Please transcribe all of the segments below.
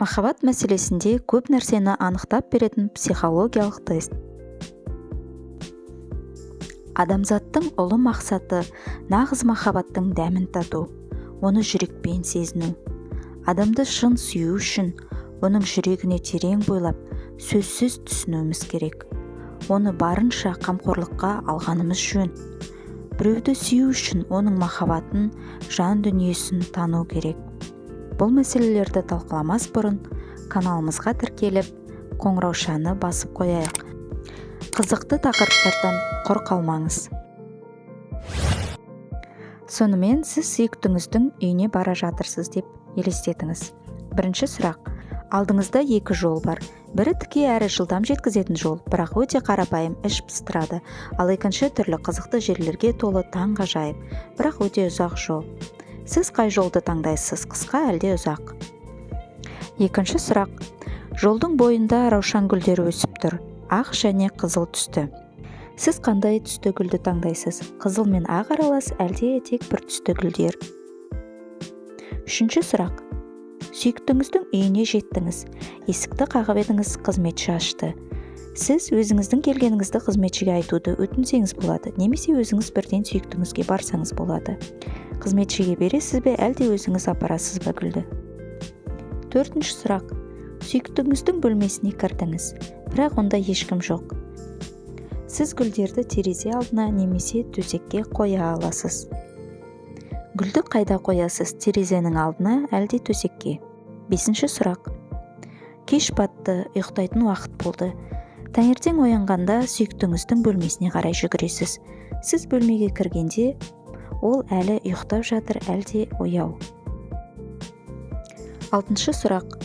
Махаббат мәселесінде көп нәрсені анықтап беретін психологиялық тест. Адамзаттың ұлы мақсаты нағыз махаббаттың дәмін тату, оны жүрекпен сезіну. Адамды шын сүю үшін оның жүрегіне терең бойлап, сөзсіз түсінуіміз керек. Оны барынша қамқорлыққа алғанымыз жөн. Біреуді сүю үшін оның махаббатын, жан дүниесін тану керек. Бұл мәселелерді талқыламас бұрын каналымызға тіркеліп, қоңыраушаны басып қояйық. Қызықты тақырыптардан құр қалмаңыз. Сонымен сіз сүйіктіңіздің үйіне бара жатырсыз деп елестетіңіз. Бірінші сұрақ. Алдыңызда екі жол бар. Бірі тіке әрі жылдам жеткізетін жол, бірақ өте қарапайым, іш пыстырады. Ал екінші түрлі қызықты жерлерге толы таңғажайып, бірақ өте ұзақ жол. Сіз қай жолды таңдайсыз, қысқа әлде ұзақ? Екінші сұрақ. Жолдың бойында раушан гүлдері өсіп тұр, ақ және қызыл түсті. Сіз қандай түсті гүлді таңдайсыз? Қызыл мен ақ аралас әлде тек бір түсті гүлдер? Үшінші сұрақ. Сүйіктіңіздің үйіне жеттіңіз. Есікті қағып едіңіз, қызметші ашты. Сіз өзіңіздің келгеніңізді қызметшіге айтуды өтінсеңіз болады, немесе өзіңіз бірден сүйіктіңізге барсаңыз болады. Қызметшіге бересіз бе, әлде өзіңіз апарасыз ба гүлді? Төртінші сұрақ. Сүйіктіңіздің бөлмесіне кірдіңіз, бірақ онда ешкім жоқ. Сіз гүлдерді терезе алдына немесе төсекке қоя аласыз. Гүлді қайда қоясыз, терезенің алдына әлде төсекке? Бесінші сұрақ. Кеш батты, ұйықтайтын уақыт болды. Таңертең оянғанда сүйіктіңіздің бөлмесіне қарай жүгіресіз. Сіз бөлмеге кіргенде, ол әлі ұйықтап жатыр, әлде ояу? Алтыншы сұрақ.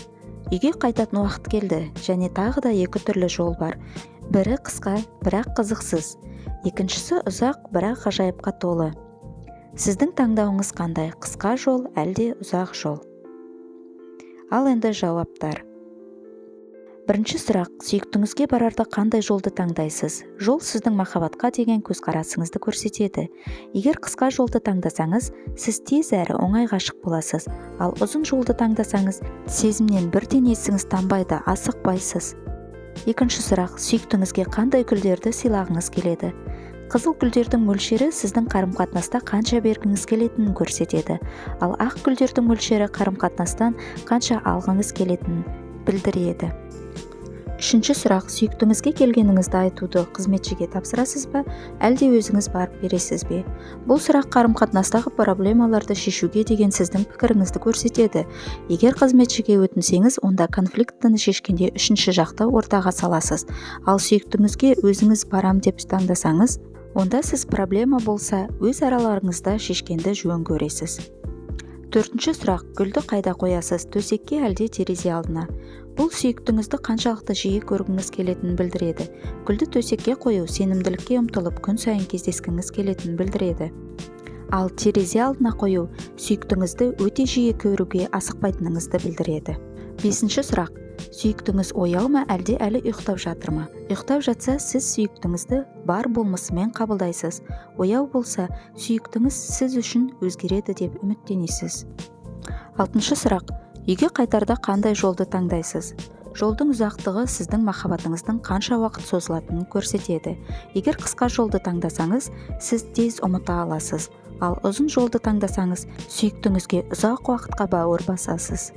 Үйге қайтатын уақыт келді, және тағы да екі түрлі жол бар. Бірі қысқа, бірақ қызықсыз. Екіншісі ұзақ, бірақ ғажайыпқа толы. Сіздің таңдауыңыз қандай, қысқа жол әлде ұзақ жол? Ал енді жауаптар. Бірінші сұрақ. Сүйіктіңізге барарда қандай жолды таңдайсыз? Жол сіздің махаббатқа деген көзқарасыңызды көрсетеді. Егер қысқа жолды таңдасаңыз, сіз тез әрі оңай ғашық боласыз. Ал ұзын жолды таңдасаңыз, сезімнен бірден есіңіз танбайды, асықпайсыз. Екінші сұрақ. Сүйіктіңізге қандай гүлдерді сыйлағыңыз келеді? Қызыл гүлдердің мөлшері сіздің қарым-қатынаста қанша бергіңіз келетінін көрсетеді. Ал ақ гүлдердің мөлшері қарым-қатынастан қанша алғыңыз келетінін білдіреді. Үшінші сұрақ. Сүйіктіңізге келгеніңізді айтуды қызметшіге тапсырасыз ба, әлде өзіңіз барып бересіз бе? Бұл сұрақ қарым-қатынастағы проблемаларды шешуге деген сіздің пікіріңізді көрсетеді. Егер қызметшіге өтінсеңіз, онда конфликтіні шешкенде үшінші жақты ортаға саласыз. Ал сүйіктіңізге өзіңіз барам деп таңдасаңыз, онда сіз проблема болса, өз араларыңызда шешкенді жөн көресіз. Төртінші сұрақ. Гүлді қайда қоясыз, төсекке әлде терезе алдына? Бұл сүйіктіңізді қаншалықты жиі көргіңіз келетінін білдіреді. Гүлді төсекке қою сенімділікке ұмтылып күн сайын кездескіңіз келетінін білдіреді. Ал терезе алдына қою сүйіктіңізді өте жиі көруге асықпайтыныңызды білдіреді. Бесінші сұрақ. Сүйіктіңіз ояу ма, әлде әлі ұйықтап жатыр ма? Ұйықтап жатса, сіз сүйіктіңізді бар болмысымен қабылдайсыз. Ояу болса, сүйіктіңіз сіз үшін өзгереді деп үміттенесіз. Алтыншы сұрақ. Үйге қайтарда қандай жолды таңдайсыз? Жолдың ұзақтығы сіздің махаббатыңыздың қанша уақыт созылатынын көрсетеді. Егер қысқа жолды таңдасаңыз, сіз тез ұмыта аласыз. Ал ұзын жолды таңдасаңыз, сүйіктіңізге ұзақ уақытқа бауыр басасыз.